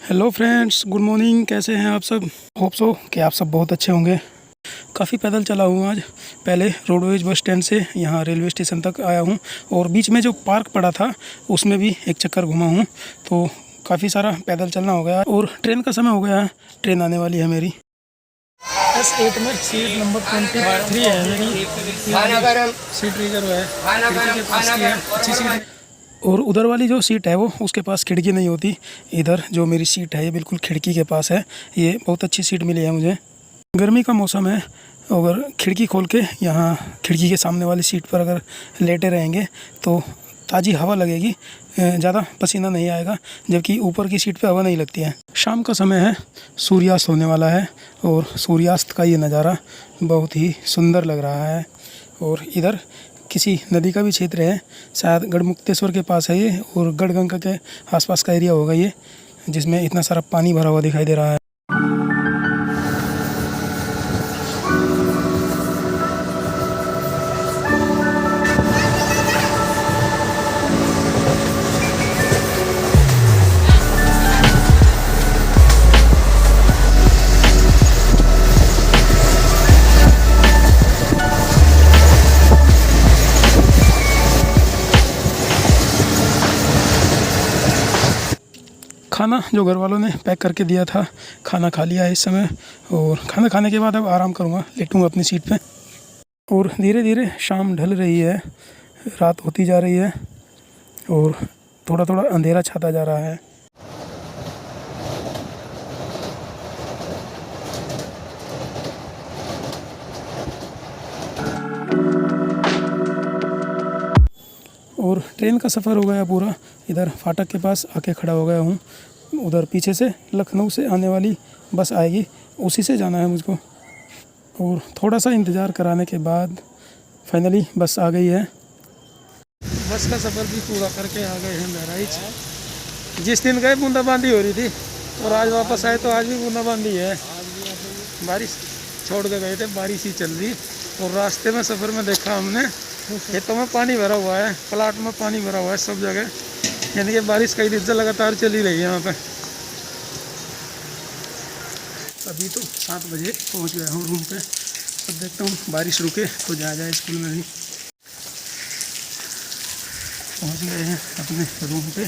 Hello friends, good morning. कैसे हैं आप सब? होप सो कि आप सब बहुत अच्छे होंगे। काफ़ी पैदल चला हूँ आज। पहले रोडवेज बस स्टैंड से यहाँ रेलवे स्टेशन तक आया हूँ और बीच में जो पार्क पड़ा था उसमें भी एक चक्कर घुमा हूँ। तो काफ़ी सारा पैदल चलना हो गया और ट्रेन का समय हो गया है। ट्रेन आने वाली है मेरी। S8 में सीट नंबर 23 है मेरी। सीट रिजर्व है, खिड़की के पास की है, अच्छी सीट है। और उधर वाली जो सीट है वो उसके पास खिड़की नहीं होती। इधर जो मेरी सीट है ये बिल्कुल खिड़की के पास है। ये बहुत अच्छी सीट मिली है मुझे। गर्मी का मौसम है, अगर खिड़की खोल के यहाँ खिड़की के सामने वाली सीट पर अगर लेटे रहेंगे तो ताज़ी हवा लगेगी, ज़्यादा पसीना नहीं आएगा, जबकि ऊपर की सीट पे हवा नहीं लगती है। शाम का समय है, सूर्यास्त होने वाला है और सूर्यास्त का ये नज़ारा बहुत ही सुंदर लग रहा है। और इधर किसी नदी का भी क्षेत्र है, शायद गढ़मुक्तेश्वर के पास है ये, और गढ़गंगा के आसपास का एरिया होगा ये, जिसमें इतना सारा पानी भरा हुआ दिखाई दे रहा है। खाना जो घर वालों ने पैक करके दिया था, खाना खा लिया है इस समय, और खाना खाने के बाद अब आराम करूँगा, लेटूँगा अपनी सीट पे। और धीरे धीरे शाम ढल रही है, रात होती जा रही है और थोड़ा थोड़ा अंधेरा छाता जा रहा है। और ट्रेन का सफ़र हो गया पूरा। इधर फाटक के पास आके खड़ा हो गया हूँ। उधर पीछे से लखनऊ से आने वाली बस आएगी, उसी से जाना है मुझको। और थोड़ा सा इंतज़ार कराने के बाद फाइनली बस आ गई है। बस का सफ़र भी पूरा करके आ गए हैं बहराइच। जिस दिन गए बूंदाबांदी हो रही थी और आज वापस आए तो आज भी बूंदाबांदी है। बारिश छोड़ के गए थे, बारिश ही चल रही। और रास्ते में सफ़र में देखा हमने खेतों में पानी भरा हुआ है, प्लाट में पानी भरा हुआ है सब जगह, यानी कि बारिश कई दिन से लगातार चली रही है यहाँ पे। अभी तो 7 बजे पहुँच गया हूँ रूम पे। अब देखता हूँ बारिश रुके तो जाए स्कूल में भी। पहुँच गए हैं अपने रूम पे।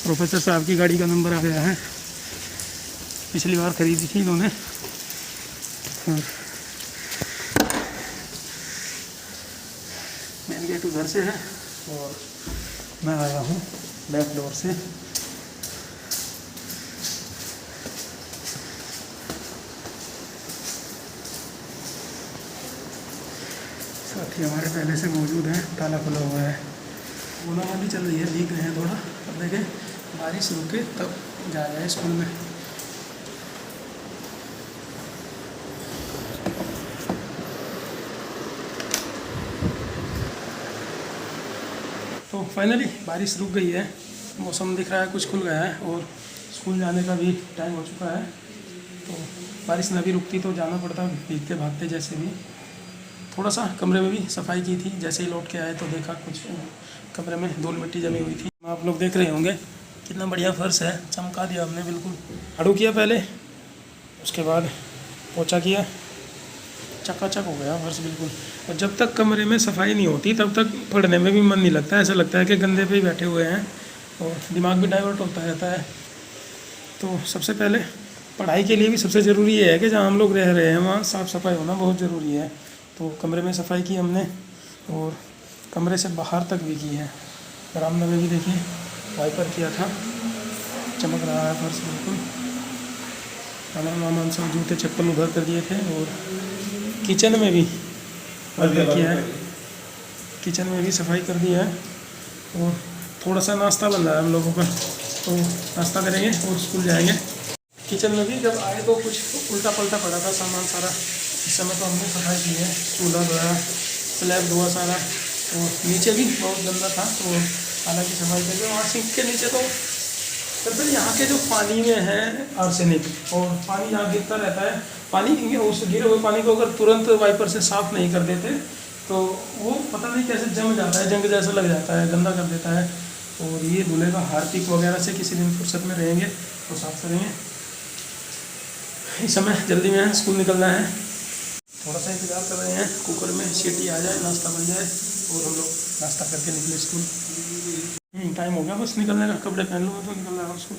प्रोफेसर साहब की गाड़ी का नंबर आ गया है, पिछली बार खरीदी थी इन्होंने। मेन गेट उधर से है और मैं आया हूँ बैक डोर से। साथी हमारे पहले से मौजूद हैं, ताला खुला हुआ है। बूंदाबांदी चल रही है, भीग रहे हैं थोड़ा। अब देखें बारिश रुके तब जाए स्कूल में। तो फाइनली बारिश रुक गई है, मौसम दिख रहा है कुछ खुल गया है और स्कूल जाने का भी टाइम हो चुका है। तो बारिश न भी रुकती तो जाना पड़ता भीगते भागते जैसे भी। थोड़ा सा कमरे में भी सफाई की थी, जैसे ही लौट के आए तो देखा कुछ कमरे में धूल मिट्टी जमी हुई थी। आप लोग देख रहे होंगे कितना बढ़िया फर्श है, चमका दिया हमने बिल्कुल। झाड़ू किया पहले, उसके बाद पोछा किया, चकाचक हो गया फर्श बिल्कुल। और जब तक कमरे में सफाई नहीं होती तब तक पढ़ने में भी मन नहीं लगता, ऐसा लगता है कि गंदे पे ही बैठे हुए हैं और दिमाग भी डाइवर्ट होता रहता है। तो सबसे पहले पढ़ाई के लिए भी सबसे ज़रूरी ये है कि जहाँ हम लोग रह रहे हैं वहाँ साफ़ सफाई होना बहुत ज़रूरी है। तो कमरे में सफाई की हमने और कमरे से बाहर तक भी की है। बरामदा में भी देखिए वाइपर किया था, चमक रहा है फर्श बिल्कुल। सामान सब जूते चप्पल उधर कर दिए थे। और किचन में भी वाइपर किया है, किचन में भी सफाई कर दी है। और थोड़ा सा नाश्ता बन रहा है हम लोगों का, तो नाश्ता करेंगे और स्कूल जाएंगे। किचन में भी जब आए तो कुछ उल्टा पलटा पड़ा था सामान सारा, इस समय तो हमने सफाई की है। चूल्हा धोया, स्लैब धोआ सारा, और नीचे भी बहुत गंदा था तो हालांकि सफाई करके। वहाँ सिंक के नीचे तो दरअसल यहाँ के जो पानी में है आर्सेनिक, और पानी यहाँ गिरता रहता है। पानी उस गिरे हुए पानी को अगर तुरंत वाइपर से साफ़ नहीं कर देते तो वो पता नहीं कैसे जम जाता है, जंग जैसा लग जाता है, गंदा कर देता है। और ये दूल्हे का हार्पिक वगैरह से किसी दिन फुर्सत में रहेंगे वो साफ करेंगे। इस समय जल्दी में स्कूल निकलना है, थोड़ा सा इंतज़ार कर रहे हैं, कुकर में सीटी आ जाए, नाश्ता बन जाए और हम लोग नाश्ता करके निकले स्कूल। टाइम हो गया बस निकलने का, कपड़े पहन लूँगा तो निकल रहा है स्कूल।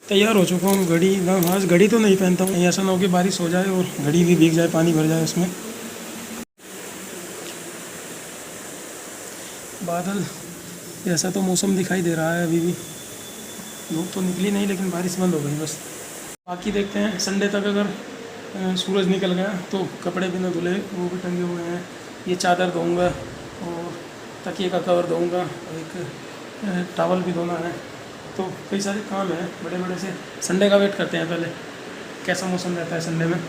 तैयार हो चुका हूँ, घड़ी ना, आज घड़ी तो नहीं पहनता हूँ, ऐसा ना हो कि बारिश हो जाए और घड़ी भी भीग जाए, पानी भर जाए उसमें। बादल ऐसा तो मौसम दिखाई दे रहा है, अभी भी धूप तो निकली नहीं लेकिन बारिश बंद हो गई बस। बाकी देखते हैं संडे तक अगर सूरज निकल गया तो कपड़े भी ना धुले वो भी टंगे हुए हैं। ये चादर धोऊंगा और तकिए का कवर धोऊंगा, एक टॉवल भी धोना है, तो कई सारे काम हैं बड़े बड़े से। संडे का वेट करते हैं पहले, कैसा मौसम रहता है संडे में।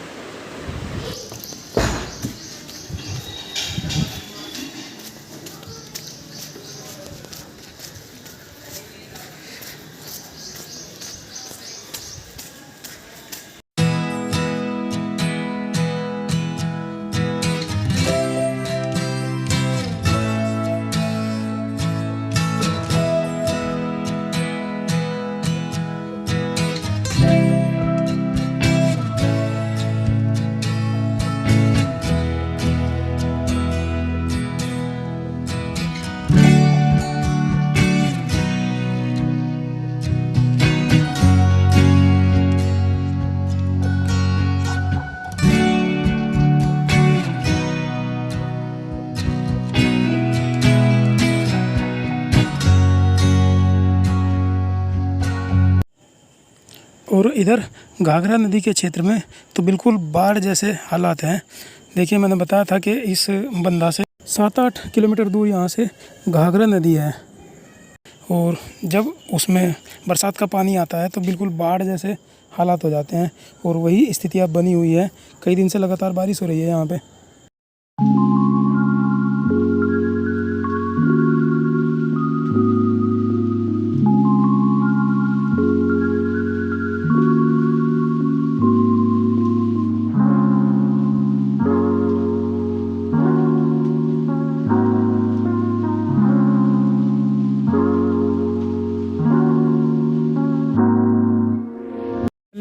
और इधर घाघरा नदी के क्षेत्र में तो बिल्कुल बाढ़ जैसे हालात हैं। देखिए मैंने बताया था कि इस बंदा से 7-8 किलोमीटर दूर यहाँ से घाघरा नदी है, और जब उसमें बरसात का पानी आता है तो बिल्कुल बाढ़ जैसे हालात हो जाते हैं, और वही स्थिति अब बनी हुई है। कई दिन से लगातार बारिश हो रही है यहाँ पे।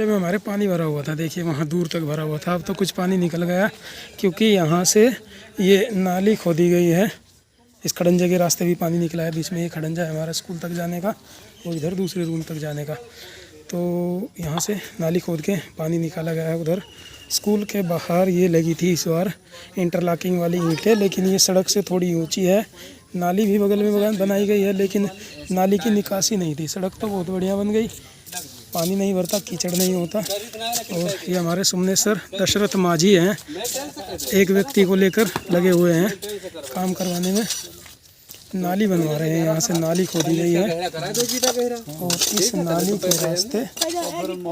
में हमारे पानी भरा हुआ था, देखिए वहाँ दूर तक भरा हुआ था। अब तो कुछ पानी निकल गया क्योंकि यहाँ से ये नाली खोदी गई है। इस खड़ंजे के रास्ते भी पानी निकला है, बीच में ये खड़ंजा है हमारा स्कूल तक जाने का और इधर दूसरे रूम तक जाने का। तो यहाँ से नाली खोद के पानी निकाला गया है। उधर स्कूल के बाहर ये लगी थी इस बार इंटरलॉकिंग वाली ईंटें, लेकिन ये सड़क से थोड़ी ऊँची है। नाली भी बगल में बनाई गई है, लेकिन नाली की निकासी नहीं थी। सड़क तो बहुत बढ़िया बन गई, पानी नहीं भरता, कीचड़ नहीं होता। और ये हमारे सुमने सर दशरथ माझी हैं, एक व्यक्ति को लेकर लगे हुए हैं काम करवाने में। नाली बनवा रहे हैं, यहाँ से नाली खोदी गई है और इस नाली के रास्ते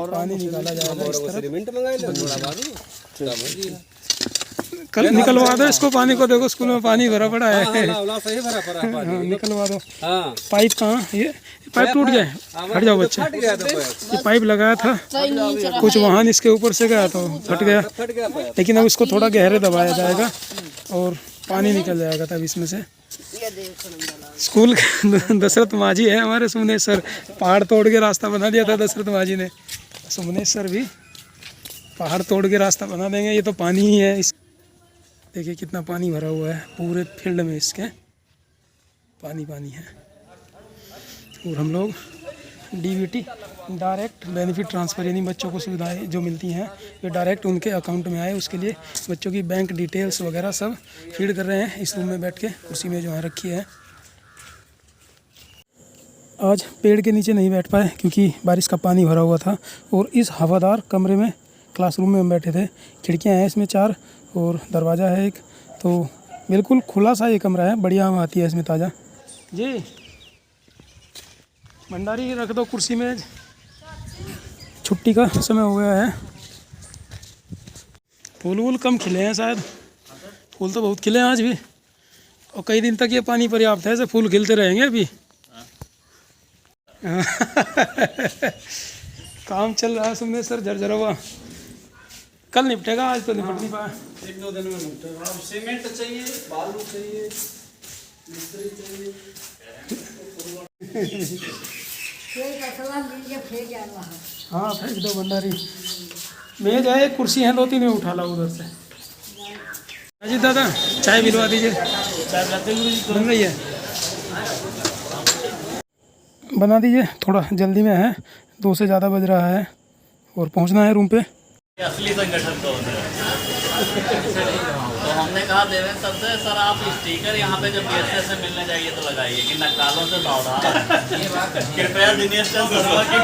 पानी निकाला जाएगा इस तरफ। कल निकलवा दो इसको, पानी को देखो स्कूल में पानी भरा पड़ा है। निकलवा दो। पाइप कहाँ, ये पाइप टूट गया, हट जाओ बच्चे। ये पाइप लगाया था, कुछ वाहन इसके ऊपर से गया तो फट गया, लेकिन अब इसको थोड़ा गहरे दबाया जाएगा और पानी निकल जाएगा तब इसमें से। स्कूल दशरथ माझी है हमारे सुमनेश सर, पहाड़ तोड़ के रास्ता बना दिया था दशरथ माझी ने। सुमनेश सर भी पहाड़ तोड़ के रास्ता बना देंगे। ये तो पानी ही है, इस देखिए कितना पानी भरा हुआ है पूरे फील्ड में, इसके पानी पानी है। और हम लोग डीबीटी डायरेक्ट बेनिफिट ट्रांसफ़र, यानी बच्चों को सुविधाएं जो मिलती हैं ये डायरेक्ट उनके अकाउंट में आए, उसके लिए बच्चों की बैंक डिटेल्स वगैरह सब फीड कर रहे हैं इस रूम में बैठ के, कुर्सी में जो यहाँ रखी है। आज पेड़ के नीचे नहीं बैठ पाए क्योंकि बारिश का पानी भरा हुआ था, और इस हवादार कमरे में क्लासरूम में हम बैठे थे। खिड़कियाँ हैं इसमें 4 और दरवाज़ा है एक, तो बिल्कुल खुला सा ये कमरा है, बढ़िया हवा आती है इसमें ताज़ा। जी भंडारी रख दो कुर्सी में, छुट्टी का समय हो गया है। फूल वूल कम खिले हैं शायद, फूल तो बहुत खिले हैं आज भी, और कई दिन तक ये पानी पर्याप्त है, ऐसे फूल खिलते रहेंगे अभी। काम चल रहा है सुमने सर झरझरा हुआ, कल निपटेगा, आज तो निपट नहीं पाया। 1-2 दिन में निपटेगा। सीमेंट चाहिए, बालू चाहिए, मिस्त्री चाहिए। हाँ फेंक दो भंडारी। मेज है, एक कुर्सी है, 2-3 में उठा ला उधर से। अजीत दादा चाय पिलवा दीजिए। बन रही है, बना दीजिए, थोड़ा जल्दी में है, 2 से ज़्यादा बज रहा है और पहुंचना है रूम पे। असली संगठन तो तो हमने कहा देवेंद्र सर से, सर आप स्टिकर यहाँ पे जब BSS से मिलने जाइए तो लगाइए कि नक्कालों से सावधान। कृपया दिनेश चंद्र शर्मा की